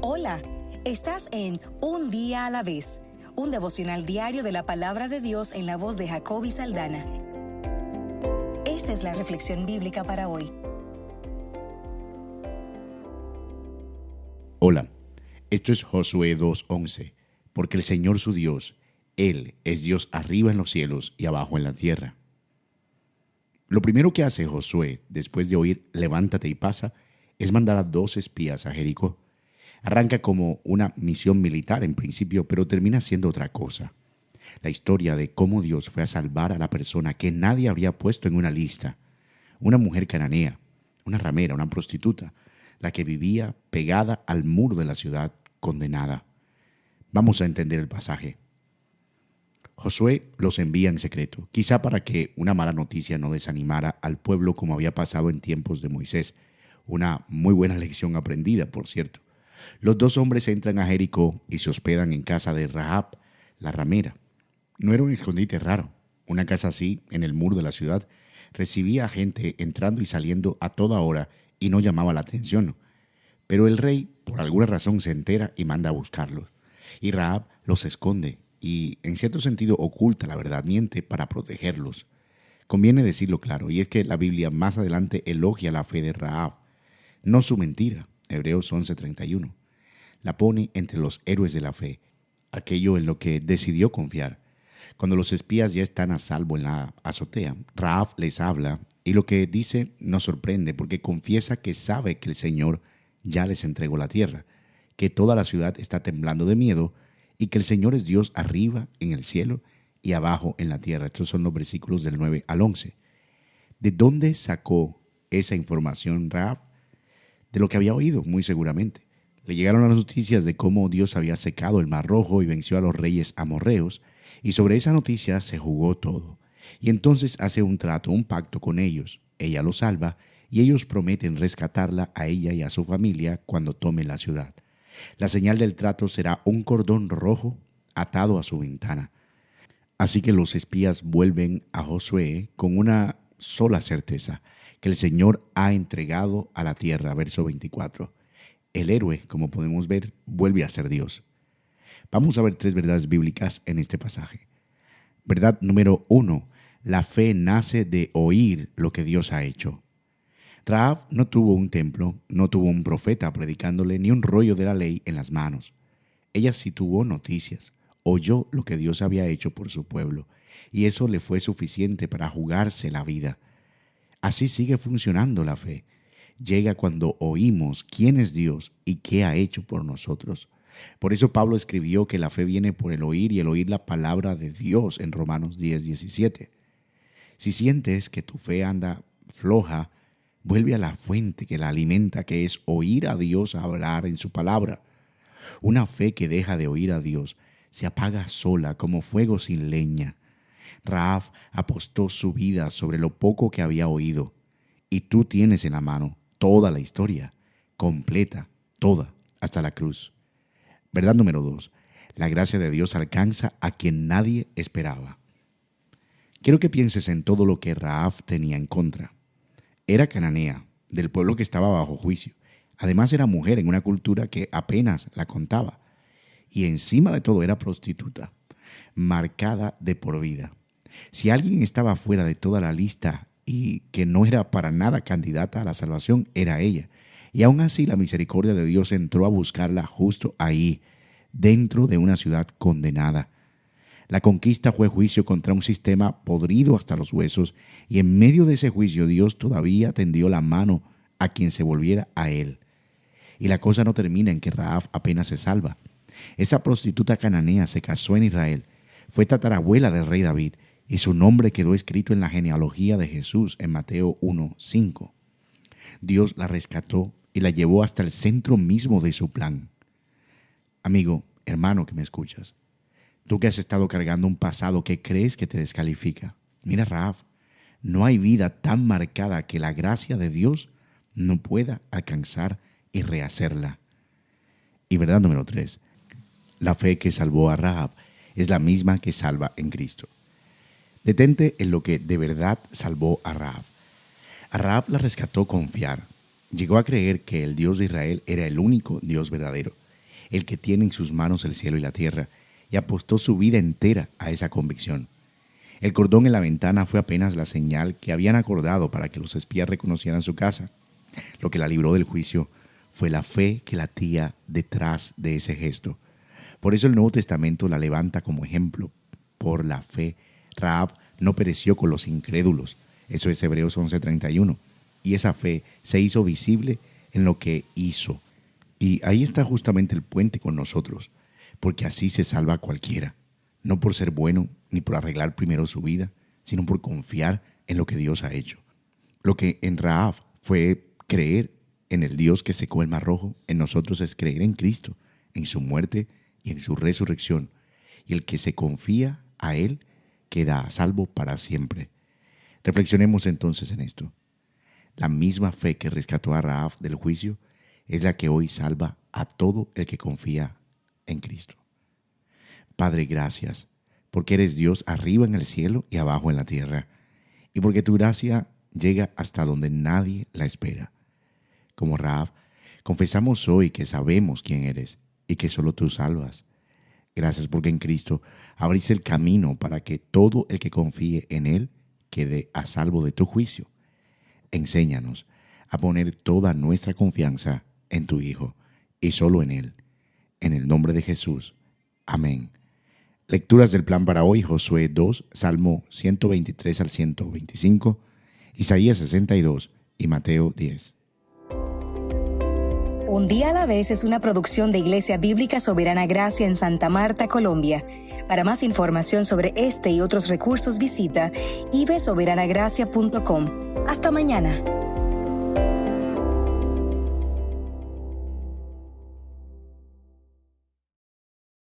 Hola, estás en Un Día a la Vez, un devocional diario de la Palabra de Dios en la voz de Jacoby Saldaña. Esta es la reflexión bíblica para hoy. Hola, esto es Josué 2:11, porque el Señor su Dios, Él es Dios arriba en los cielos y abajo en la tierra. Lo primero que hace Josué, después de oír levántate y pasa, es mandar a 2 espías a Jericó. Arranca como una misión militar en principio, pero termina siendo otra cosa. La historia de cómo Dios fue a salvar a la persona que nadie habría puesto en una lista. Una mujer cananea, una ramera, una prostituta, la que vivía pegada al muro de la ciudad, condenada. Vamos a entender el pasaje. Josué los envía en secreto, quizá para que una mala noticia no desanimara al pueblo como había pasado en tiempos de Moisés. Una muy buena lección aprendida, por cierto. Los 2 hombres entran a Jericó y se hospedan en casa de Rahab, la ramera. No era un escondite raro. Una casa así, en el muro de la ciudad, recibía a gente entrando y saliendo a toda hora y no llamaba la atención. Pero el rey, por alguna razón, se entera y manda a buscarlos. Y Rahab los esconde y, en cierto sentido, oculta la verdad, miente para protegerlos. Conviene decirlo claro, y es que la Biblia más adelante elogia la fe de Rahab, no su mentira. Hebreos 11:31. La pone entre los héroes de la fe, aquello en lo que decidió confiar. Cuando los espías ya están a salvo en la azotea, Rahab les habla y lo que dice nos sorprende porque confiesa que sabe que el Señor ya les entregó la tierra, que toda la ciudad está temblando de miedo y que el Señor es Dios arriba en el cielo y abajo en la tierra. Estos son los versículos del 9 al 11. ¿De dónde sacó esa información Rahab? De lo que había oído, muy seguramente. Le llegaron las noticias de cómo Dios había secado el Mar Rojo y venció a los reyes amorreos, y sobre esa noticia se jugó todo. Y entonces hace un trato, un pacto con ellos. Ella los salva y ellos prometen rescatarla a ella y a su familia cuando tome la ciudad. La señal del trato será un cordón rojo atado a su ventana. Así que los espías vuelven a Josué con una sola certeza, que el Señor ha entregado a la tierra. Verso 24. El héroe, como podemos ver, vuelve a ser Dios. Vamos a ver 3 verdades bíblicas en este pasaje. Verdad número 1. La fe nace de oír lo que Dios ha hecho. Rahab no tuvo un templo, no tuvo un profeta predicándole ni un rollo de la ley en las manos. Ella sí tuvo noticias, oyó lo que Dios había hecho por su pueblo, y eso le fue suficiente para jugarse la vida. Así sigue funcionando la fe. Llega cuando oímos quién es Dios y qué ha hecho por nosotros. Por eso Pablo escribió que la fe viene por el oír y el oír la palabra de Dios en Romanos 10:17. Si sientes que tu fe anda floja, vuelve a la fuente que la alimenta, que es oír a Dios hablar en su palabra. Una fe que deja de oír a Dios se apaga sola como fuego sin leña. Rahab apostó su vida sobre lo poco que había oído, y tú tienes en la mano toda la historia, completa, toda, hasta la cruz. Verdad número 2. La gracia de Dios alcanza a quien nadie esperaba. Quiero que pienses en todo lo que Rahab tenía en contra. Era cananea, del pueblo que estaba bajo juicio. Además era mujer en una cultura que apenas la contaba. Y encima de todo era prostituta, marcada de por vida. Si alguien estaba fuera de toda la lista y que no era para nada candidata a la salvación, era ella. Y aún así la misericordia de Dios entró a buscarla justo ahí, dentro de una ciudad condenada. La conquista fue juicio contra un sistema podrido hasta los huesos, y en medio de ese juicio Dios todavía tendió la mano a quien se volviera a Él. Y la cosa no termina en que Rahab apenas se salva. Esa prostituta cananea se casó en Israel, fue tatarabuela del rey David, y su nombre quedó escrito en la genealogía de Jesús en Mateo 1:5. Dios la rescató y la llevó hasta el centro mismo de su plan. Amigo, hermano que me escuchas, tú que has estado cargando un pasado que crees que te descalifica, mira Rahab, no hay vida tan marcada que la gracia de Dios no pueda alcanzar y rehacerla. Y verdad número 3, la fe que salvó a Rahab es la misma que salva en Cristo. Detente en lo que de verdad salvó a Rahab. A Rahab la rescató confiar. Llegó a creer que el Dios de Israel era el único Dios verdadero el que tiene en sus manos el cielo y la tierra, y apostó su vida entera a esa convicción. El cordón en la ventana fue apenas la señal que habían acordado para que los espías reconocieran su casa. Lo que la libró del juicio fue la fe que latía detrás de ese gesto. Por eso el Nuevo Testamento la levanta como ejemplo. Por la fe, Rahab no pereció con los incrédulos. Eso es Hebreos 11:31. Y esa fe se hizo visible en lo que hizo. Y ahí está justamente el puente con nosotros, porque así se salva a cualquiera. No por ser bueno ni por arreglar primero su vida, sino por confiar en lo que Dios ha hecho. Lo que en Rahab fue creer en el Dios que secó el mar rojo, en nosotros es creer en Cristo, en su muerte y en su resurrección. Y el que se confía a Él queda a salvo para siempre. Reflexionemos entonces en esto. La misma fe que rescató a Rahab del juicio es la que hoy salva a todo el que confía en Cristo. Padre, gracias, porque eres Dios arriba en el cielo y abajo en la tierra, y porque tu gracia llega hasta donde nadie la espera. Como Rahab, confesamos hoy que sabemos quién eres y que solo tú salvas. Gracias porque en Cristo abriste el camino para que todo el que confíe en Él quede a salvo de tu juicio. Enséñanos a poner toda nuestra confianza en tu Hijo y solo en Él. En el nombre de Jesús. Amén. Lecturas del plan para hoy: Josué 2, Salmo 123 al 125, Isaías 62 y Mateo 10. Un día a la vez es una producción de Iglesia Bíblica Soberana Gracia en Santa Marta, Colombia. Para más información sobre este y otros recursos visita ibsoberanagracia.com. Hasta mañana.